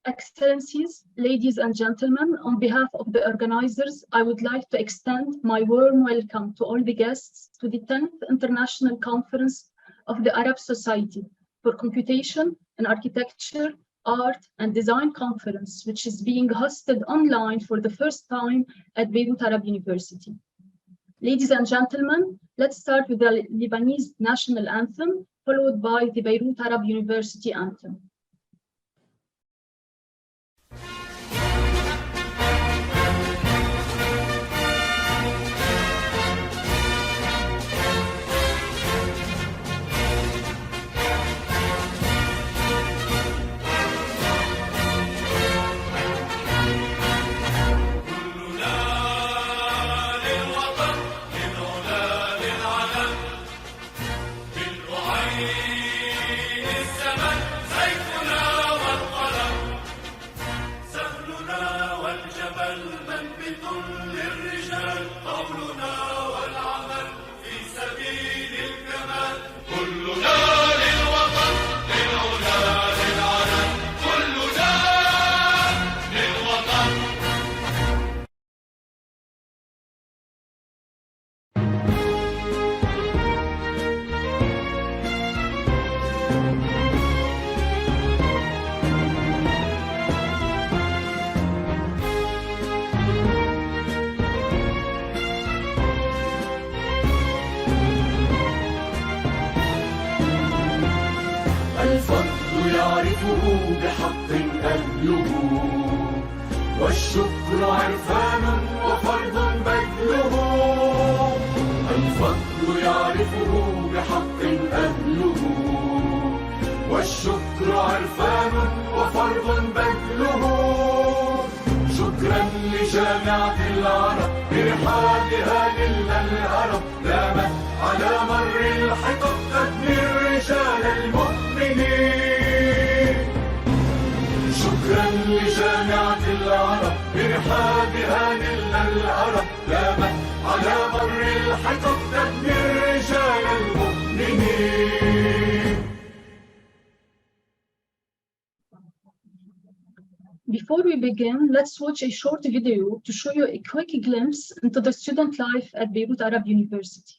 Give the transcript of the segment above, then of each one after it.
Excellencies, ladies and gentlemen, on behalf of the organizers, I would like to extend my warm welcome to all the guests to the 10th International Conference of the Arab Society for Computation and Architecture, Art and Design Conference, which is being hosted online for the first time at Beirut Arab University. Ladies and gentlemen, let's start with the Lebanese national anthem, followed by the Beirut Arab University anthem. بحق أهله والشكر عرفان وفرض بذله الفضل يعرفه بحق أهله والشكر عرفان وفرض بذله شكرا لجامعة العرب برحالها للهرب دامت على مر الحقب تبني الرجال المؤمنين شكرا لجامعة العرب برحابها نلنا العرب دامت على مر الحقب تبني الرجال المؤمنين. Before we begin, let's watch a short video to show you a quick glimpse into the student life at Beirut Arab University.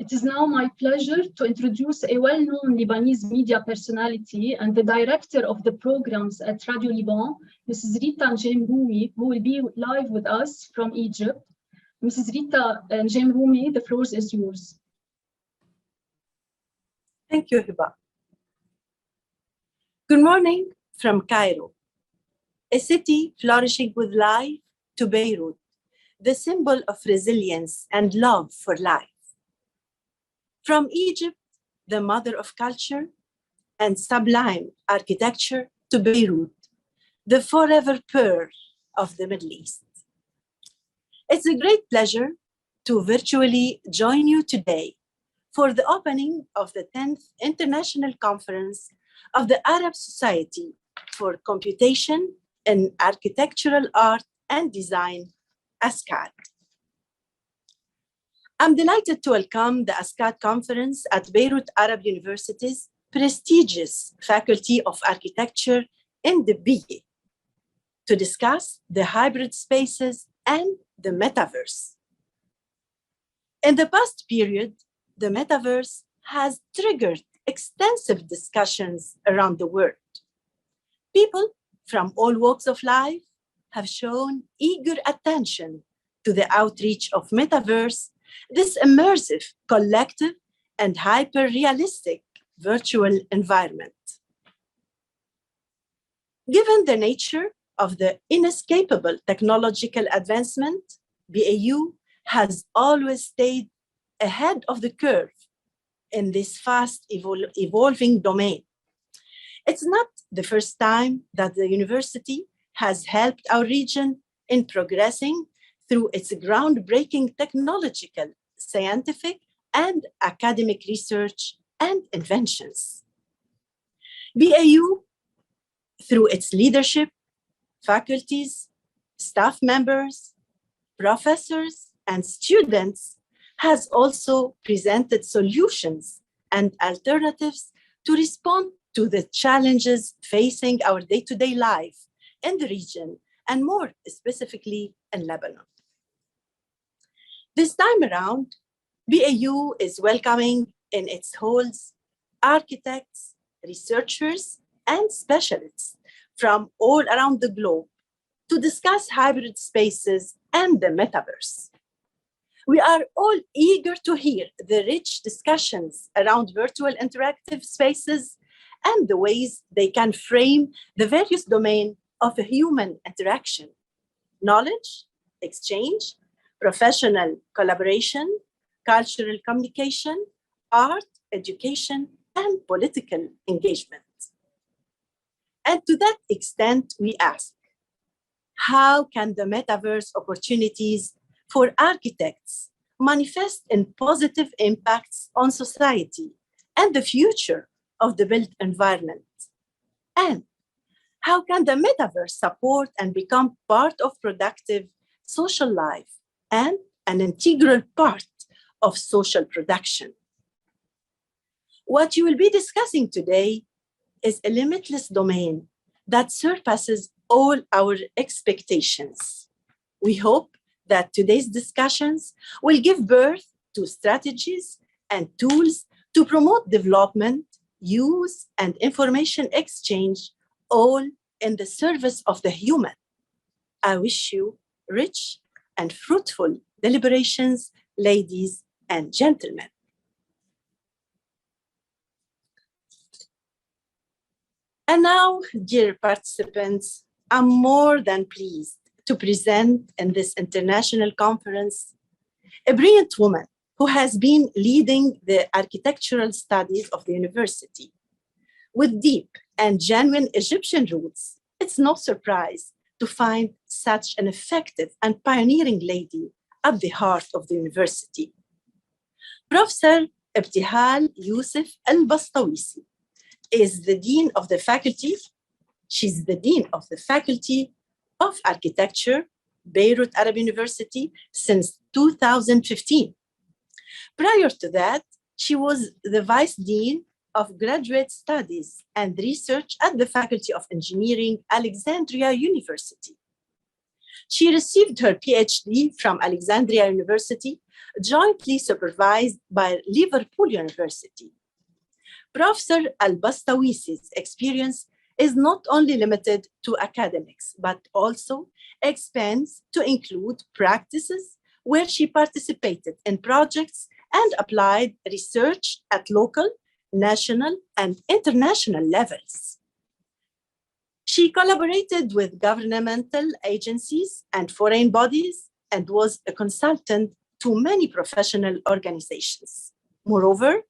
It is now my pleasure to introduce a well-known Lebanese media personality and the director of the programs at Radio Liban, Mrs. Rita Njemroumi, who will be live with us from Egypt. Mrs. Rita Njemroumi, the floor is yours. Thank you, Hiba. Good morning from Cairo, a city flourishing with life, to Beirut, the symbol of resilience and love for life. From Egypt, the mother of culture and sublime architecture, to Beirut, the forever pearl of the Middle East. It's a great pleasure to virtually join you today for the opening of the 10th International Conference of the Arab Society for Computation in Architectural Art and Design, ASCAAD. I'm delighted to welcome the ASCAAD conference at Beirut Arab University's prestigious Faculty of Architecture in Debbieh to discuss the hybrid spaces and the Metaverse. In the past period, the Metaverse has triggered extensive discussions around the world. People from all walks of life have shown eager attention to the outreach of Metaverse, this immersive, collective, and hyper-realistic virtual environment. Given the nature of the inescapable technological advancement, BAU has always stayed ahead of the curve in this fast evolving domain. It's not the first time that the university has helped our region in progressing through its groundbreaking technological, scientific, and academic research and inventions. BAU, through its leadership, faculties, staff members, professors, and students, has also presented solutions and alternatives to respond to the challenges facing our day-to-day life in the region, and more specifically in Lebanon. This time around, BAU is welcoming in its halls architects, researchers, and specialists from all around the globe to discuss hybrid spaces and the Metaverse. We are all eager to hear the rich discussions around virtual interactive spaces and the ways they can frame the various domains of human interaction, knowledge, exchange, professional collaboration, cultural communication, art, education, and political engagement. And to that extent, we ask, how can the Metaverse opportunities for architects manifest in positive impacts on society and the future of the built environment? And how can the Metaverse support and become part of productive social life and an integral part of social production? What you will be discussing today is a limitless domain that surpasses all our expectations. We hope that today's discussions will give birth to strategies and tools to promote development, use, and information exchange, all in the service of the human. I wish you rich and fruitful deliberations, ladies and gentlemen. And now, dear participants, I'm more than pleased to present in this international conference a brilliant woman who has been leading the architectural studies of the university. With deep and genuine Egyptian roots, it's no surprise to find such an effective and pioneering lady at the heart of the university. Professor Ibtihal Youssef Al-Bastawisi is the Dean of the Faculty. She's the Dean of the Faculty of Architecture, Beirut Arab University, since 2015. Prior to that, she was the Vice Dean of Graduate Studies and Research at the Faculty of Engineering, Alexandria University. She received her PhD from Alexandria University, jointly supervised by Liverpool University. Professor Al-Bastawisi's experience is not only limited to academics, but also expands to include practices where she participated in projects and applied research at local, national, and international levels. She collaborated with governmental agencies and foreign bodies and was a consultant to many professional organizations. Moreover,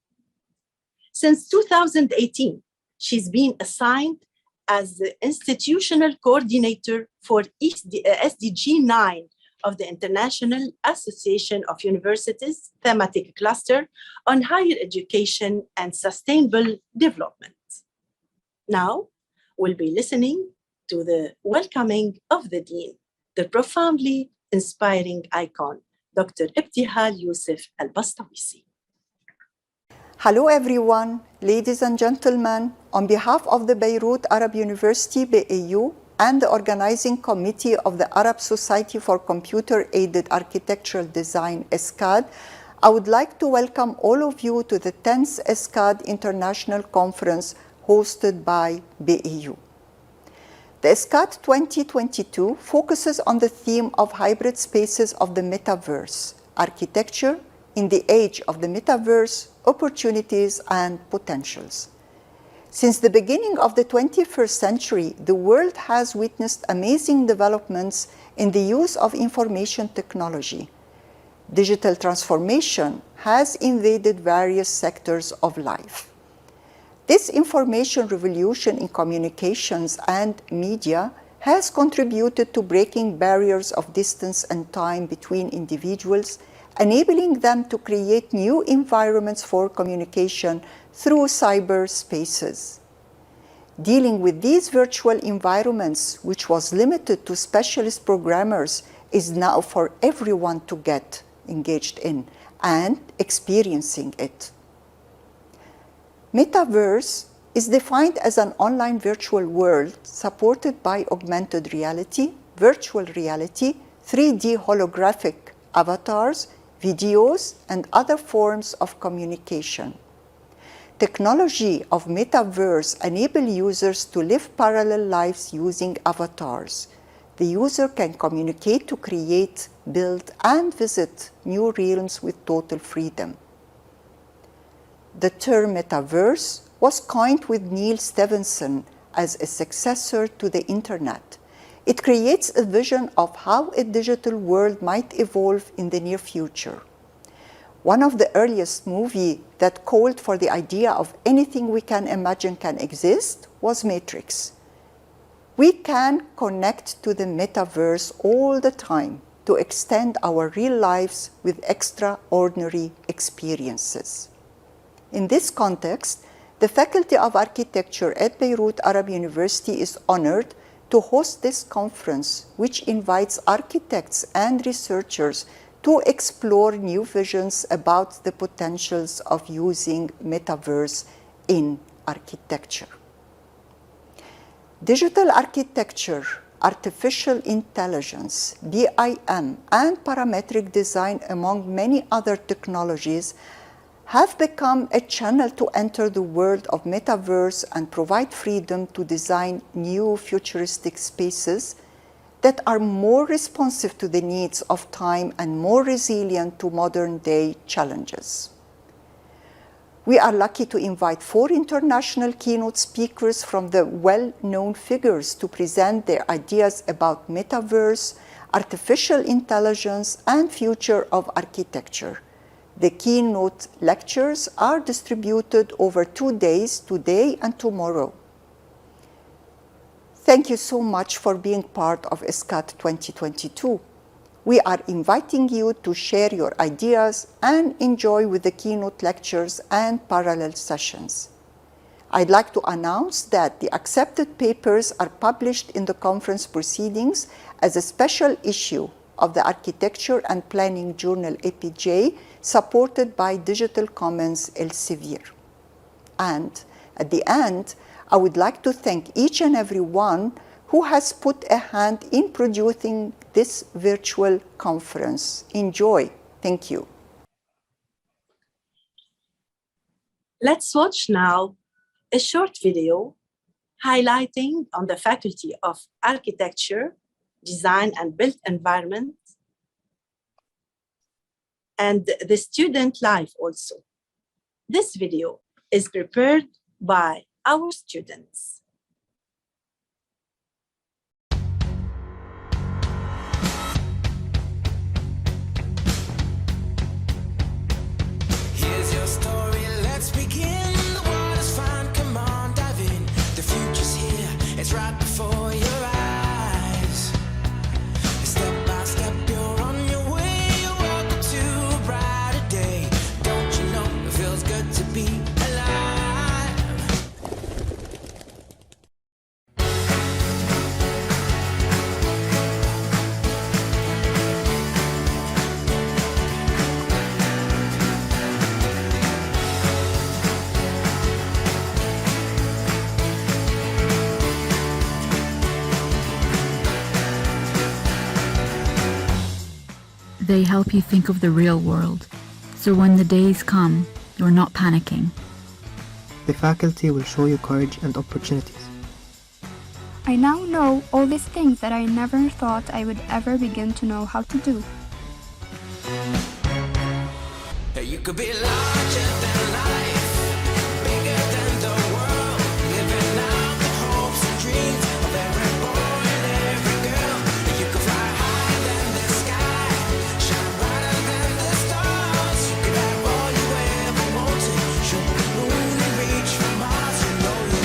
since 2018, she's been assigned as the institutional coordinator for SDG 9 of the International Association of Universities thematic cluster on higher education and sustainable development. Now, we'll be listening to the welcoming of the Dean, the profoundly inspiring icon, Dr. Ibtihal Yusuf Al-Bastawisi. Hello everyone, ladies and gentlemen. On behalf of the Beirut Arab University BAU and the organizing committee of the Arab Society for Computer-Aided Architectural Design, ASCAAD, I would like to welcome all of you to the 10th ASCAAD International Conference hosted by BAU. The ASCAAD 2022 focuses on the theme of hybrid spaces of the Metaverse, architecture in the age of the Metaverse, opportunities and potentials. Since the beginning of the 21st century, the world has witnessed amazing developments in the use of information technology. Digital transformation has invaded various sectors of life. This information revolution in communications and media has contributed to breaking barriers of distance and time between individuals, enabling them to create new environments for communication through cyberspaces. Dealing with these virtual environments, which was limited to specialist programmers, is now for everyone to get engaged in and experiencing it. Metaverse is defined as an online virtual world supported by augmented reality, virtual reality, 3D holographic avatars, videos, and other forms of communication. Technology of Metaverse enable users to live parallel lives using avatars. The user can communicate to create, build, and visit new realms with total freedom. The term Metaverse was coined with Neil Stephenson as a successor to the Internet. It creates a vision of how a digital world might evolve in the near future. One of the earliest movies that called for the idea of anything we can imagine can exist was Matrix. We can connect to the Metaverse all the time to extend our real lives with extraordinary experiences. In this context, the Faculty of Architecture at Beirut Arab University is honored to host this conference, which invites architects and researchers to explore new visions about the potentials of using Metaverse in architecture. Digital architecture, artificial intelligence, BIM, and parametric design, among many other technologies, have become a channel to enter the world of Metaverse and provide freedom to design new futuristic spaces that are more responsive to the needs of time and more resilient to modern-day challenges. We are lucky to invite 4 international keynote speakers from the well-known figures to present their ideas about Metaverse, artificial intelligence, and future of architecture. The keynote lectures are distributed over 2 days, today and tomorrow. Thank you so much for being part of ASCAAD 2022. We are inviting you to share your ideas and enjoy with the keynote lectures and parallel sessions. I'd like to announce that the accepted papers are published in the conference proceedings as a special issue of the Architecture and Planning Journal APJ, supported by Digital Commons Elsevier. And at the end, I would like to thank each and every one who has put a hand in producing this virtual conference. Enjoy. Thank you. Let's watch now a short video highlighting on the Faculty of Architecture, Design and Built Environment, and the student life also. This video is prepared by our students. Here's your story, let's begin. The world is fine, come on, dive in. The future's here, it's right before your eyes. Step by step, you're on your way. You're welcome to a brighter day. Don't you know it feels good to be alive? They help you think of the real world, so when the days come, you're not panicking. The faculty will show you courage and opportunities. I now know all these things that I never thought I would ever begin to know how to do. You could be larger than life, bigger than the world, living out the hopes and dreams of every boy and every girl. You could fly higher than the sky, shine brighter than the stars. You could have all you ever wanted, shoot the moon and reach for Mars. You know you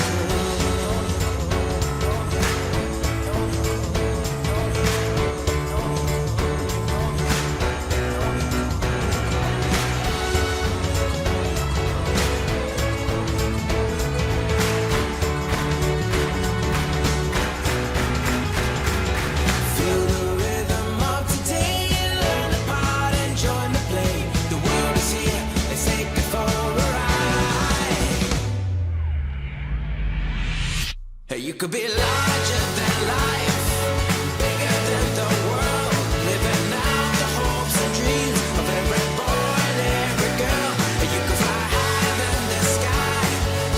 You could be larger than life, bigger than the world, living out the hopes and dreams of every boy and every girl. You could fly higher than the sky,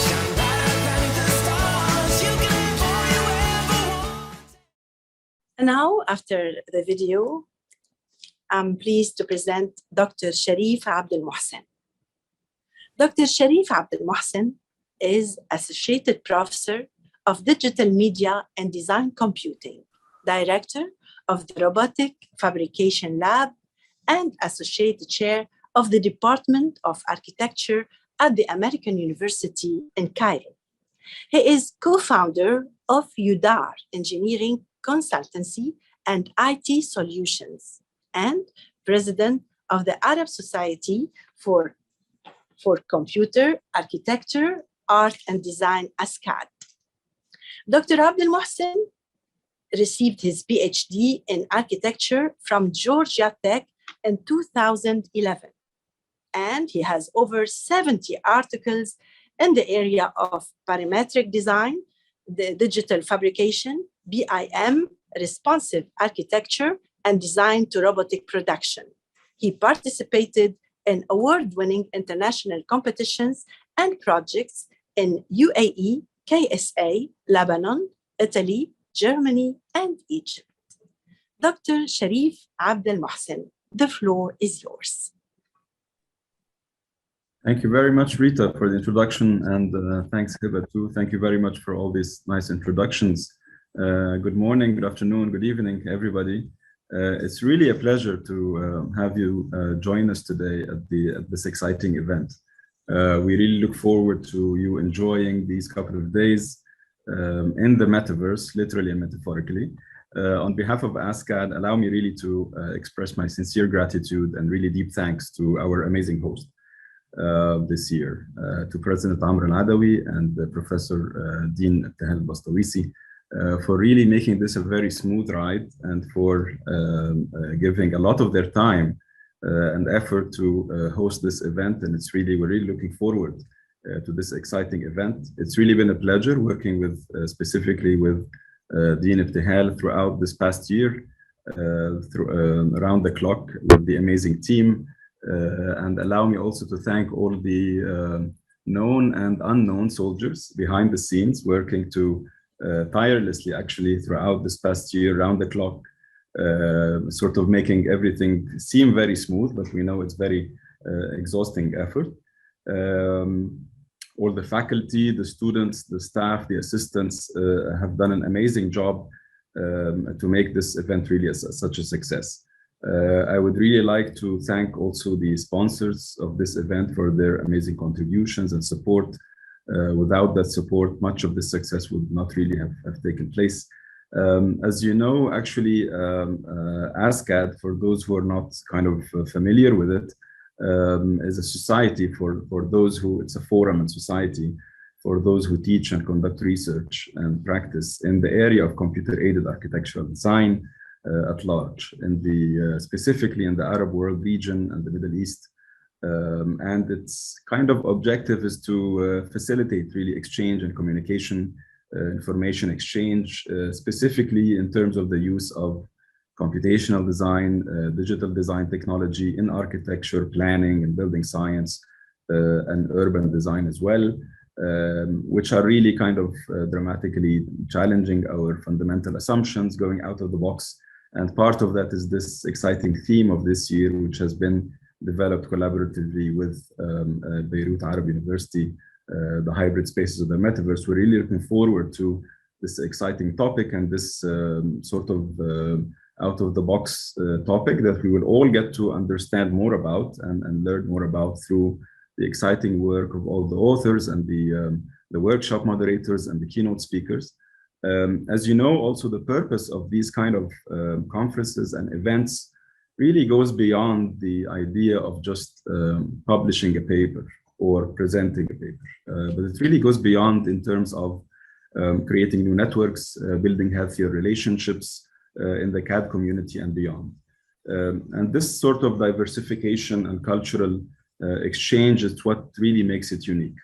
shine brighter than the stars. You can have all you ever want. And now, after the video, I'm pleased to present Dr. Sharif Abdel Mohsen. Dr. Sharif Abdel Mohsen is Associated Professor of Digital Media and Design Computing, Director of the Robotic Fabrication Lab, and Associate Chair of the Department of Architecture at the American University in Cairo. He is co-founder of UDAR Engineering Consultancy and IT Solutions, and President of the Arab Society for Computer, Architecture, Art and Design, ASCAAD. Dr. Abdel Mohsen received his PhD in architecture from Georgia Tech in 2011, and he has over 70 articles in the area of parametric design, the digital fabrication, BIM, responsive architecture, and design to robotic production. He participated in award-winning international competitions and projects in UAE, KSA, Lebanon, Italy, Germany, and Egypt. Dr. Sharif Abdel Mohsen, the floor is yours. Thank you very much, Rita, for the introduction, and thanks, Hiba, too. Thank you very much for all these nice introductions. Good morning, good afternoon, good evening, everybody. It's really a pleasure to have you join us today at this exciting event. We really look forward to you enjoying these couple of days in the metaverse, literally and metaphorically. On behalf of ASCAAD, allow me really to express my sincere gratitude and really deep thanks to our amazing host this year, to President Amr Al-Adawi and Professor Dean Abdel Bastawisi, for really making this a very smooth ride and for giving a lot of their time and effort to host this event. And we're really looking forward to this exciting event. It's really been a pleasure working with specifically with Dean Ibtihal throughout this past year, around the clock with the amazing team. And allow me also to thank all the known and unknown soldiers behind the scenes working to tirelessly actually throughout this past year, around the clock, sort of making everything seem very smooth, but we know it's very exhausting effort. All the faculty, the students, the staff, the assistants have done an amazing job to make this event really such a success. I would really like to thank also the sponsors of this event for their amazing contributions and support. Without that support, much of this success would not really have taken place. As you know, actually, ASCAAD, for those who are not kind of familiar with it, is a society for those who, it's a forum and society for those who teach and conduct research and practice in the area of computer-aided architectural design at large, in the specifically in the Arab world region and the Middle East. And its kind of objective is to facilitate really exchange and communication, information exchange, specifically in terms of the use of computational design, digital design technology in architecture, planning and building science, and urban design as well, which are really kind of dramatically challenging our fundamental assumptions, going out of the box. And part of that is this exciting theme of this year, which has been developed collaboratively with Beirut Arab University, the hybrid spaces of the metaverse. We're really looking forward to this exciting topic and this sort of out of the box topic that we will all get to understand more about and learn more about through the exciting work of all the authors and the workshop moderators and the keynote speakers. As you know, also the purpose of these kind of conferences and events really goes beyond the idea of just publishing a paper or presenting a paper, but it really goes beyond in terms of creating new networks, building healthier relationships in the CAD community and beyond. And this sort of diversification and cultural exchange is what really makes it unique.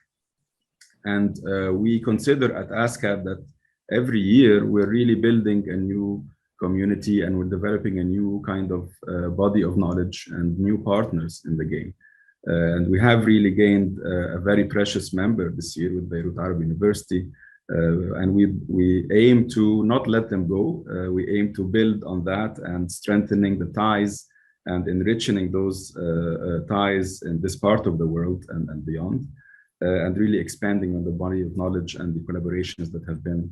And we consider at ASCAAD that every year we're really building a new community and we're developing a new kind of body of knowledge and new partners in the game. And we have really gained a very precious member this year with Beirut Arab University. And we aim to not let them go. We aim to build on that and strengthening the ties and enriching those ties in this part of the world and beyond, and really expanding on the body of knowledge and the collaborations that have been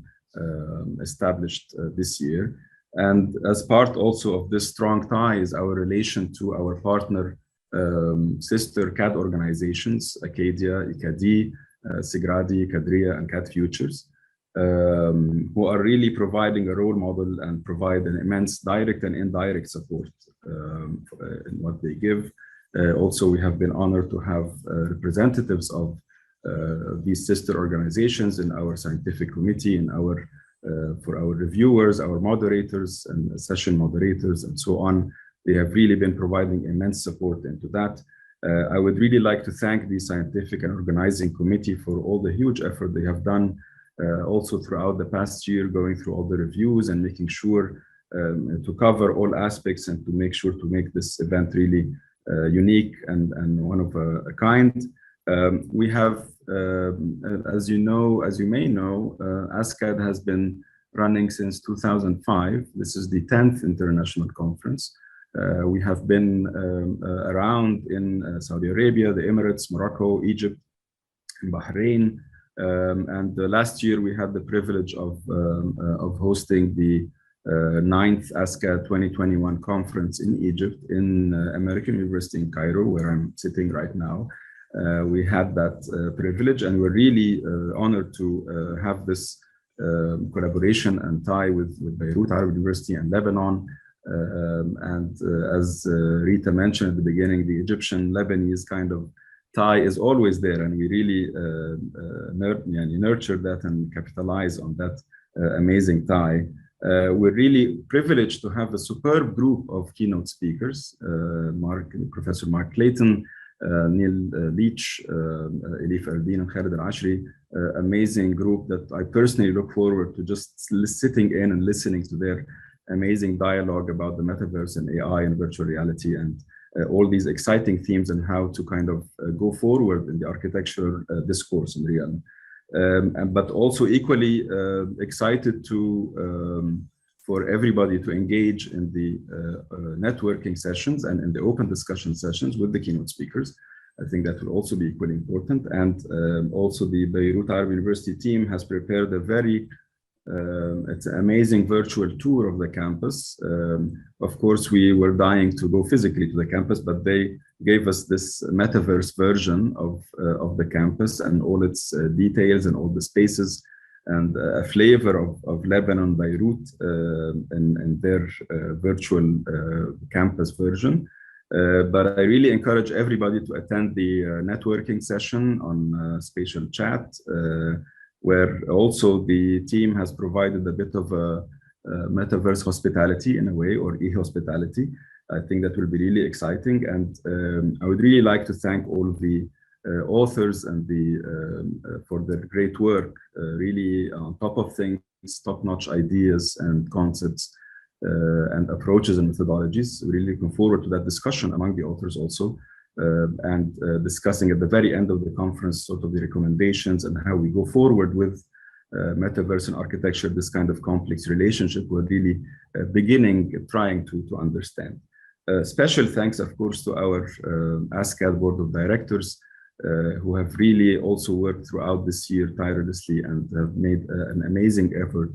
established this year. And as part also of this strong tie is our relation to our partner sister CAD organizations, ACADIA, ICADI, Sigradi, Kadria, and CAD Futures, who are really providing a role model and provide an immense direct and indirect support in what they give. Also, we have been honored to have representatives of these sister organizations in our scientific committee, in our for our reviewers, our moderators, and session moderators, and so on. They have really been providing immense support into that. I would really like to thank the scientific and organizing committee for all the huge effort they have done also throughout the past year, going through all the reviews and making sure to cover all aspects and to make sure to make this event really unique and one of a kind. We have, as you know, as you may know, ASCAAD has been running since 2005. This is the 10th international conference. We have been around in Saudi Arabia, the Emirates, Morocco, Egypt, and Bahrain. And last year we had the privilege of hosting the 9th ASCAAD 2021 conference in Egypt, in American University in Cairo, where I'm sitting right now. We had that privilege, and we're really honored to have this collaboration and tie with Beirut Arab University and Lebanon. And as Rita mentioned at the beginning, the Egyptian-Lebanese kind of tie is always there, and we really nurture that and capitalize on that amazing tie. We're really privileged to have a superb group of keynote speakers, Professor Mark Clayton, Neil Leach, Elif Erdin, and Khalid Al-Ashri, amazing group that I personally look forward to just sitting in and listening to their amazing dialogue about the metaverse and AI and virtual reality and all these exciting themes and how to kind of go forward in the architectural discourse in reality. But also equally excited to for everybody to engage in the networking sessions and in the open discussion sessions with the keynote speakers. I think that will also be equally important. And also the Beirut Arab University team has prepared a very it's an amazing virtual tour of the campus. Of course, we were dying to go physically to the campus, but they gave us this metaverse version of the campus and all its details and all the spaces and a flavor of Lebanon, Beirut, and their virtual campus version. But I really encourage everybody to attend the networking session on spatial chat, where also the team has provided a bit of a metaverse hospitality in a way, or e-hospitality. I think that will be really exciting. And I would really like to thank all of the authors and for their great work, really on top of things, top-notch ideas and concepts and approaches and methodologies. Really looking forward to that discussion among the authors also, and discussing at the very end of the conference sort of the recommendations and how we go forward with metaverse and architecture, this kind of complex relationship we're really trying to understand. Special thanks, of course, to our ASCAAD board of directors, who have really also worked throughout this year tirelessly and have made an amazing effort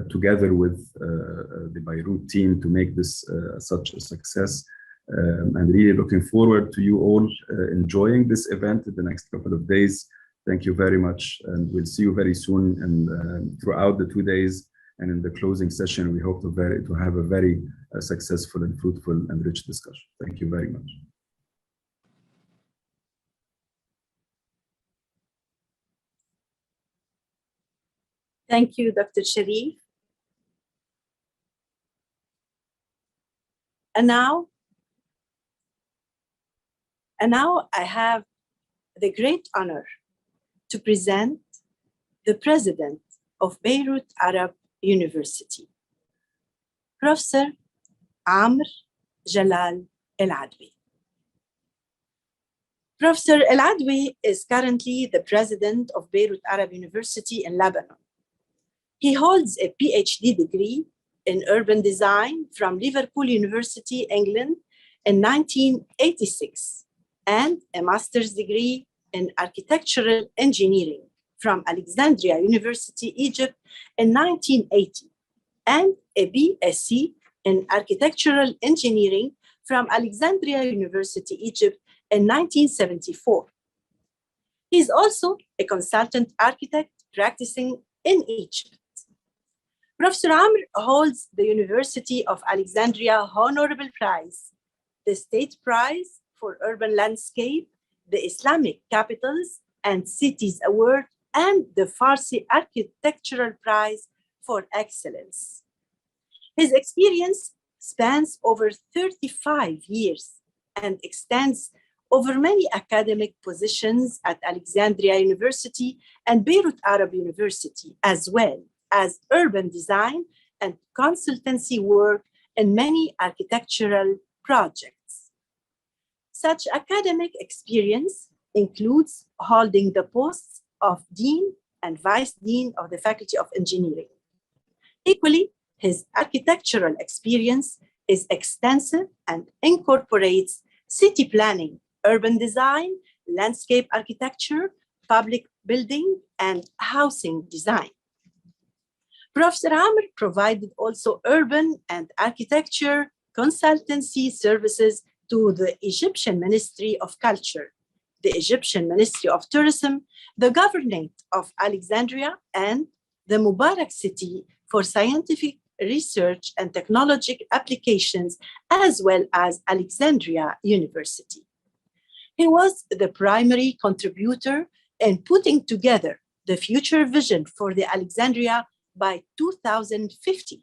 together with the Beirut team to make this such a success. And really looking forward to you all enjoying this event in the next couple of days. Thank you very much, and we'll see you very soon and throughout the 2 days. And in the closing session, we hope to have a very successful and fruitful and rich discussion. Thank you very much. Thank you, Dr. Sharif. And now I have the great honor to present the president of Beirut Arab University, Professor Amr Jalal El-Adwi. Professor El-Adwi is currently the president of Beirut Arab University in Lebanon. He holds a PhD degree in urban design from Liverpool University, England in 1986, and a master's degree in architectural engineering from Alexandria University, Egypt in 1980, and a BSc in architectural engineering from Alexandria University, Egypt in 1974. He is also a consultant architect practicing in Egypt. Professor Amr holds the University of Alexandria Honorable Prize, the State Prize for Urban Landscape, the Islamic Capitals and Cities Award, and the Farsi Architectural Prize for Excellence. His experience spans over 35 years and extends over many academic positions at Alexandria University and Beirut Arab University, as well as urban design and consultancy work in many architectural projects. Such academic experience includes holding the posts of Dean and Vice Dean of the Faculty of Engineering. Equally, his architectural experience is extensive and incorporates city planning, urban design, landscape architecture, public building, and housing design. Professor Amr provided also urban and architecture consultancy services to the Egyptian Ministry of Culture, the Egyptian Ministry of Tourism, the Governorate of Alexandria, and the Mubarak City for scientific research and technological applications, as well as Alexandria University. He was the primary contributor in putting together the future vision for the Alexandria by 2050.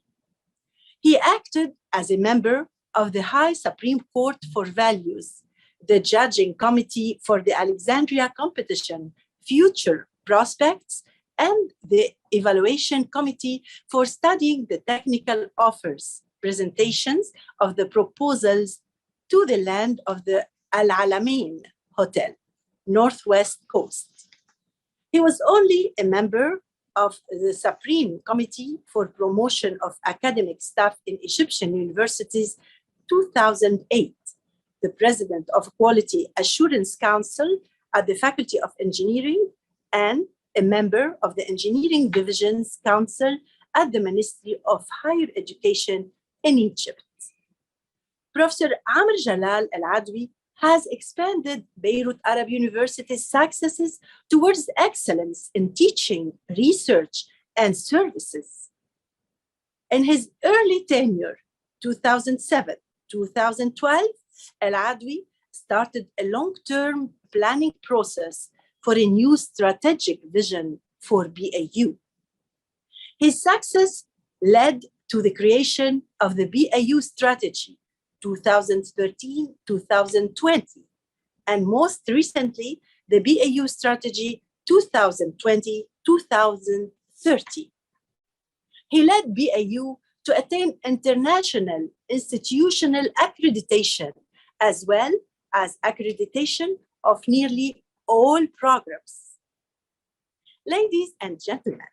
He acted as a member of the High Supreme Court for Values, the judging committee for the Alexandria competition, future prospects, and the evaluation committee for studying the technical offers, presentations of the proposals to the land of the Al Alamein Hotel, Northwest Coast. He was only a member of the Supreme Committee for Promotion of Academic Staff in Egyptian Universities 2008, the president of Quality Assurance Council at the Faculty of Engineering, and a member of the Engineering Divisions Council at the Ministry of Higher Education in Egypt. Professor Amr Jalal Al-Adwi has expanded Beirut Arab University's successes towards excellence in teaching, research, and services. In his early tenure, 2007-2012, Al-Adwi started a long-term planning process for a new strategic vision for BAU. His success led to the creation of the BAU strategy 2013-2020, and most recently, the BAU strategy 2020-2030. He led BAU to attain international institutional accreditation, as well as accreditation of nearly all programs. Ladies and gentlemen,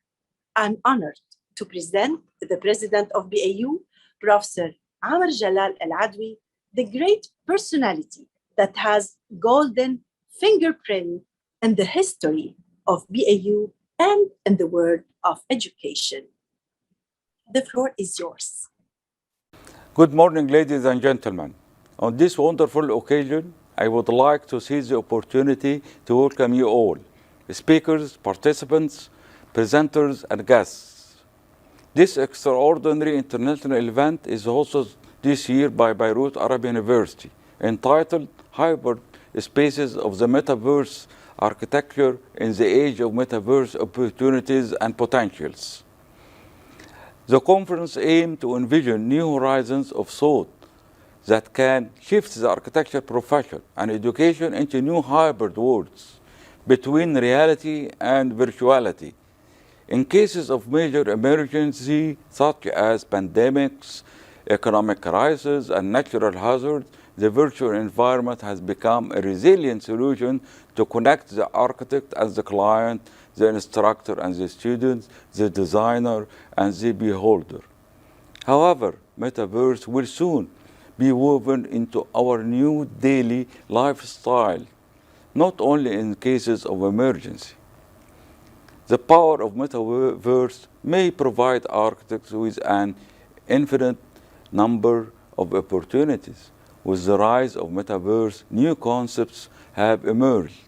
I'm honored to present the president of BAU, Professor Amr Jalal Al-Adwi, the great personality that has golden fingerprint in the history of BAU and in the world of education. The floor is yours. Good morning, ladies and gentlemen. On this wonderful occasion, I would like to seize the opportunity to welcome you all, speakers, participants, presenters, and guests. This extraordinary international event is hosted this year by Beirut Arab University, entitled Hybrid Spaces of the Metaverse Architecture in the Age of Metaverse Opportunities and Potentials. The conference aimed to envision new horizons of thought that can shift the architecture profession and education into new hybrid worlds between reality and virtuality. In cases of major emergency, such as pandemics, economic crisis, and natural hazards, the virtual environment has become a resilient solution to connect the architect and the client, the instructor and the student, the designer and the beholder. However, Metaverse will soon be woven into our new daily lifestyle, not only in cases of emergency. The power of Metaverse may provide architects with an infinite number of opportunities. With the rise of Metaverse, new concepts have emerged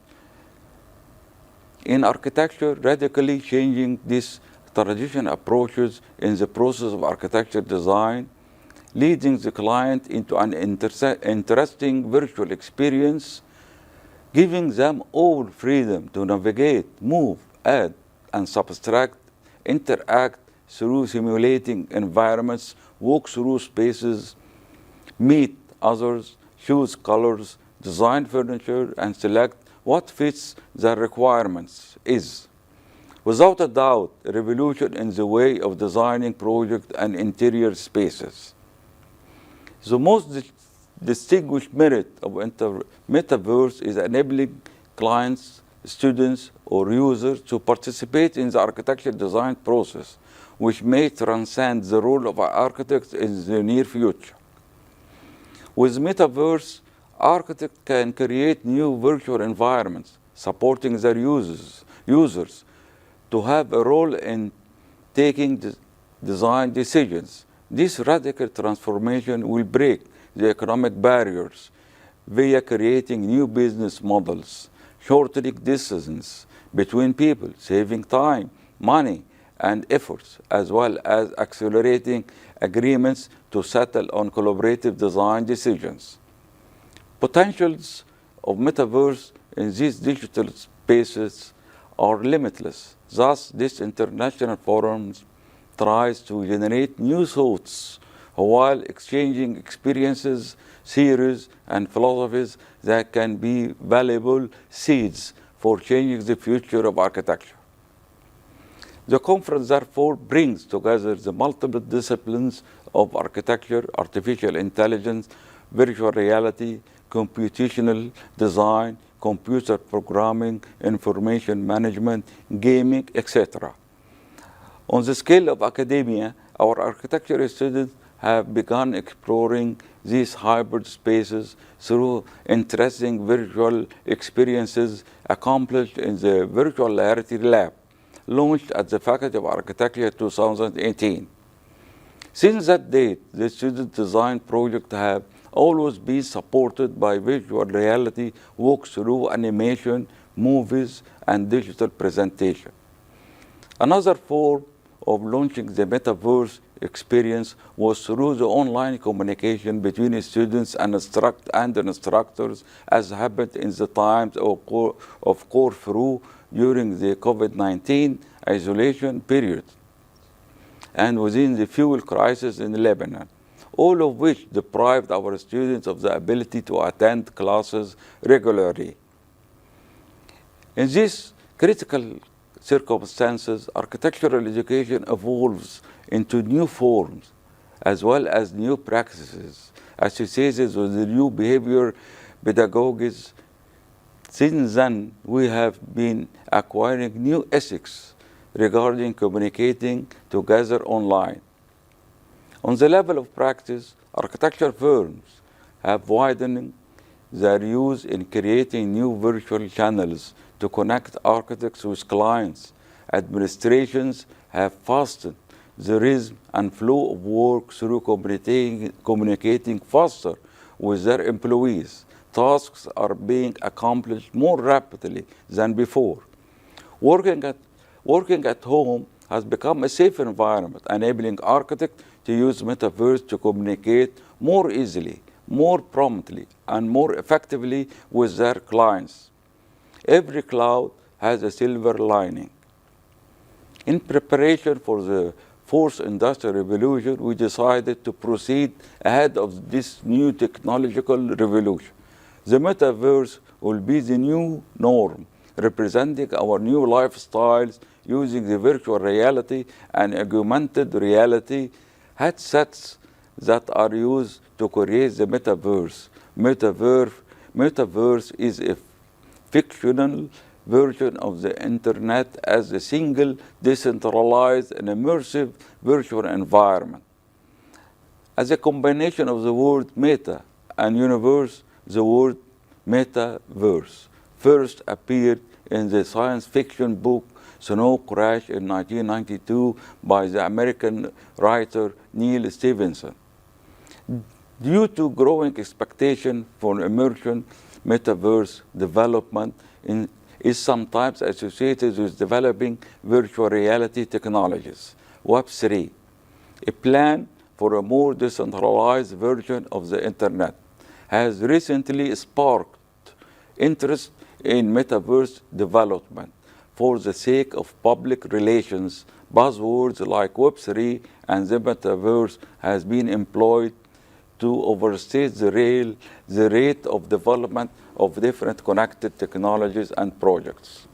in architecture, radically changing these traditional approaches in the process of architecture design, leading the client into an interesting virtual experience, giving them all freedom to navigate, move, add, and subtract, interact through simulating environments, walk through spaces, meet others, choose colors, design furniture, and select what fits their requirements is, without a doubt, a revolution in the way of designing project and interior spaces. The most distinguished merit of Metaverse is enabling clients, students, or users to participate in the architecture design process, which may transcend the role of architects in the near future. With Metaverse, architects can create new virtual environments, supporting their users to have a role in taking design decisions. This radical transformation will break the economic barriers via creating new business models, shortening distance between people, saving time, money, and efforts, as well as accelerating agreements to settle on collaborative design decisions. Potentials of Metaverse in these digital spaces are limitless. Thus, this international forum tries to generate new thoughts, while exchanging experiences, theories, and philosophies that can be valuable seeds for changing the future of architecture. The conference therefore brings together the multiple disciplines of architecture, artificial intelligence, virtual reality, computational design, computer programming, information management, gaming, etc. On the scale of academia, our architecture students have begun exploring these hybrid spaces through interesting virtual experiences accomplished in the Virtual Reality Lab, launched at the Faculty of Architecture 2018. Since that date, the student design project have always been supported by virtual reality walkthrough animation, movies, and digital presentation. Another form of launching the Metaverse experience was through the online communication between students and instructors, as happened in the times of curfew during the COVID-19 isolation period, and within the fuel crisis in Lebanon, all of which deprived our students of the ability to attend classes regularly. In these critical circumstances, architectural education evolves into new forms as well as new practices associated with the new behavior pedagogies. Since then, we have been acquiring new ethics regarding communicating together online. On the level of practice, architecture firms have widened their use in creating new virtual channels to connect architects with clients. Administrations have fastened the rhythm and flow of work through communicating faster with their employees. Tasks are being accomplished more rapidly than before. Working at home has become a safe environment, enabling architects to use Metaverse to communicate more easily, more promptly, and more effectively with their clients. Every cloud has a silver lining. In preparation for the fourth industrial revolution, we decided to proceed ahead of this new technological revolution. The Metaverse will be the new norm, representing our new lifestyles using the virtual reality and augmented reality headsets that are used to create the Metaverse. Metaverse is a fictional version of the internet as a single, decentralized, and immersive virtual environment. As a combination of the word meta and universe, the word Metaverse first appeared in the science fiction book Snow Crash in 1992 by the American writer Neal Stephenson. Due to growing expectation for immersion, Metaverse development is sometimes associated with developing virtual reality technologies. Web3, a plan for a more decentralized version of the internet, has recently sparked interest in Metaverse development. For the sake of public relations, buzzwords like Web3 and the Metaverse has been employed to overstate the rate of development of different connected technologies and projects.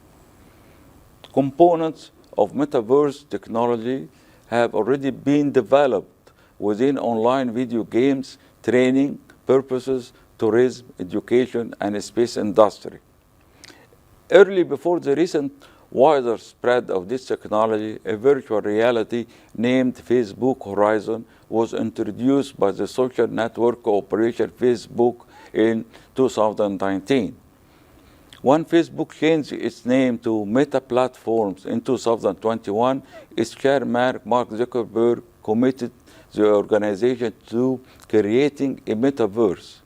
Components of Metaverse technology have already been developed within online video games, training purposes, tourism, education, and space industry. Early before the recent wider spread of this technology, a virtual reality named Facebook Horizon was introduced by the social network corporation Facebook in 2019. When Facebook changed its name to Meta Platforms in 2021, its chairman, Mark Zuckerberg, committed the organization to creating a metaverse.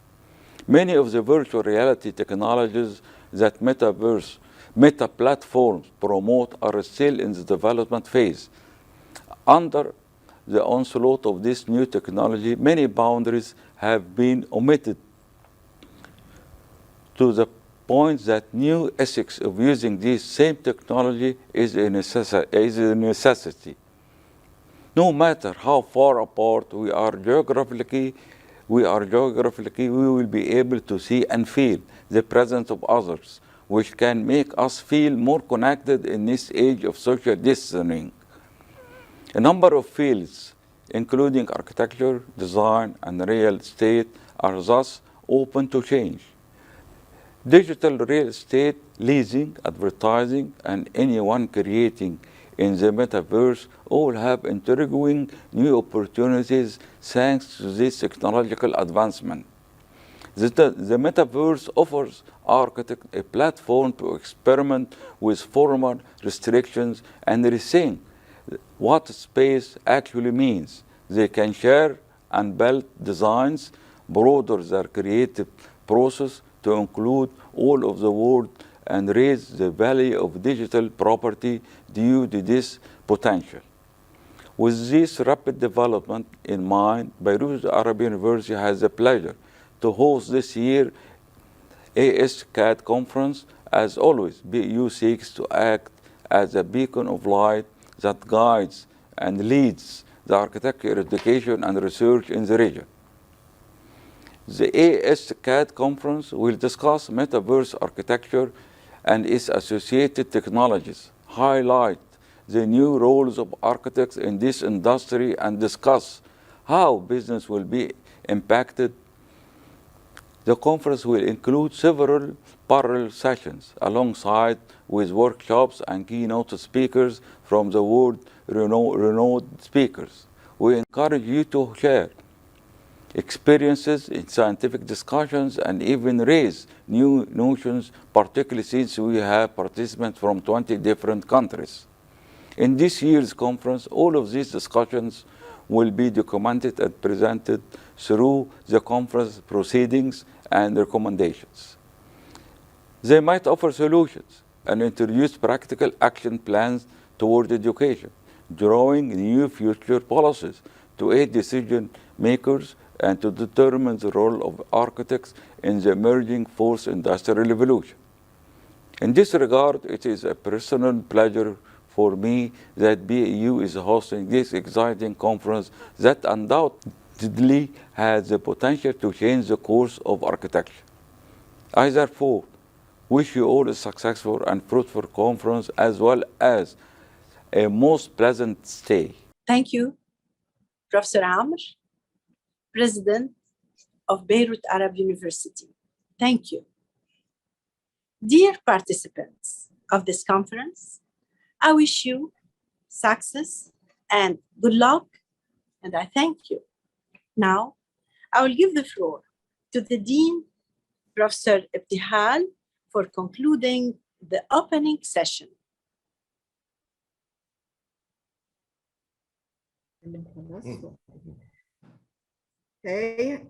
Many of the virtual reality technologies that Meta Platforms promote are still in the development phase. Under the onslaught of this new technology, many boundaries have been omitted to the point that new ethics of using this same technology is a necessity. No matter how far apart we are geographically, we will be able to see and feel the presence of others, which can make us feel more connected in this age of social distancing. A number of fields, including architecture, design, and real estate, are thus open to change. Digital real estate, leasing, advertising, and anyone creating in the metaverse all have intriguing new opportunities thanks to this technological advancement. The metaverse offers architects a platform to experiment with formal restrictions and rethink what space actually means. They can share and build designs, broaden their creative process to include all of the world and raise the value of digital property due to this potential. With this rapid development in mind, Beirut Arab University has the pleasure to host this year ASCAAD conference. As always, BU seeks to act as a beacon of light that guides and leads the architecture education and research in the region. The ASCAAD conference will discuss metaverse architecture and its associated technologies, highlight the new roles of architects in this industry, and discuss how business will be impacted. The conference will include several parallel sessions alongside with workshops and keynote speakers from the world-renowned speakers. We encourage you to share experiences in scientific discussions and even raise new notions, particularly since we have participants from 20 different countries. In this year's conference, all of these discussions will be documented and presented through the conference proceedings and recommendations. They might offer solutions and introduce practical action plans toward education, drawing new future policies to aid decision makers and to determine the role of architects in the emerging fourth industrial revolution. In this regard, it is a personal pleasure for me that BAU is hosting this exciting conference that undoubtedly has the potential to change the course of architecture. I therefore wish you all a successful and fruitful conference as well as a most pleasant stay. Thank you, Professor Amr, President of Beirut Arab University. Thank you. Dear participants of this conference, I wish you success and good luck, and I thank you. Now, I will give the floor to the Dean, Professor Debbieh, for concluding the opening session. Okay,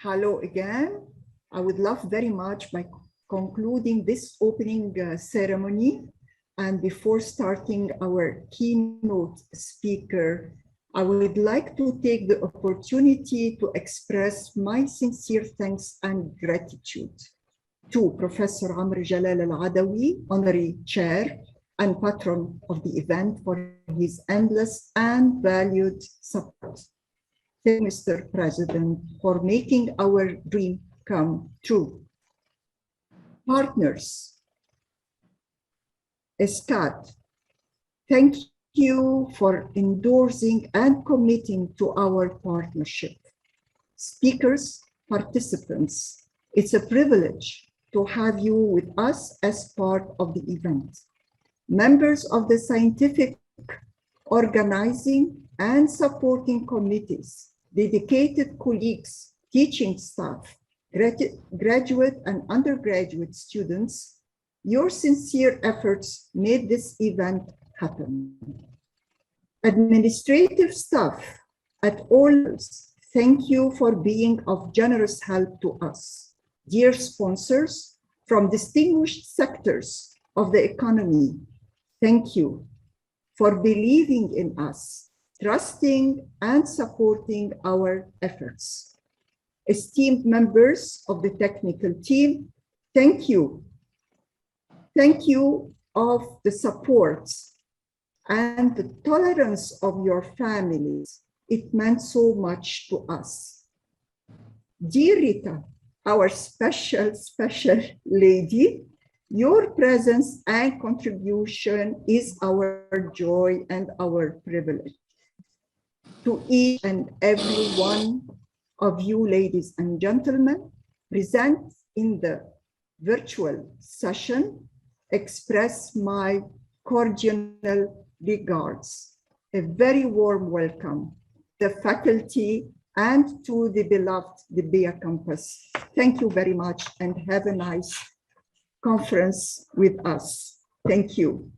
hello again. I would love very much by concluding this opening ceremony, and before starting our keynote speaker, I would like to take the opportunity to express my sincere thanks and gratitude to Professor Amr Jalal Al-Adawi, Honorary Chair and Patron of the event, for his endless and valued support. Thank you, Mr. President, for making our dream come true. Partners, ASCAAD, thank you for endorsing and committing to our partnership. Speakers, participants, it's a privilege to have you with us as part of the event. Members of the scientific, organizing, and supporting committees, dedicated colleagues, teaching staff, graduate and undergraduate students, your sincere efforts made this event happen. Administrative staff at all levels, thank you for being of generous help to us. Dear sponsors from distinguished sectors of the economy, thank you for believing in us, trusting and supporting our efforts. Esteemed members of the technical team, thank you. Thank you of the support and the tolerance of your families. It meant so much to us. Dear Rita, our special lady, your presence and contribution is our joy and our privilege. To each and every one of you, ladies and gentlemen, present in the virtual session, express my cordial regards. A very warm welcome to the faculty and to the beloved Debbieh campus. Thank you very much and have a nice conference with us. Thank you.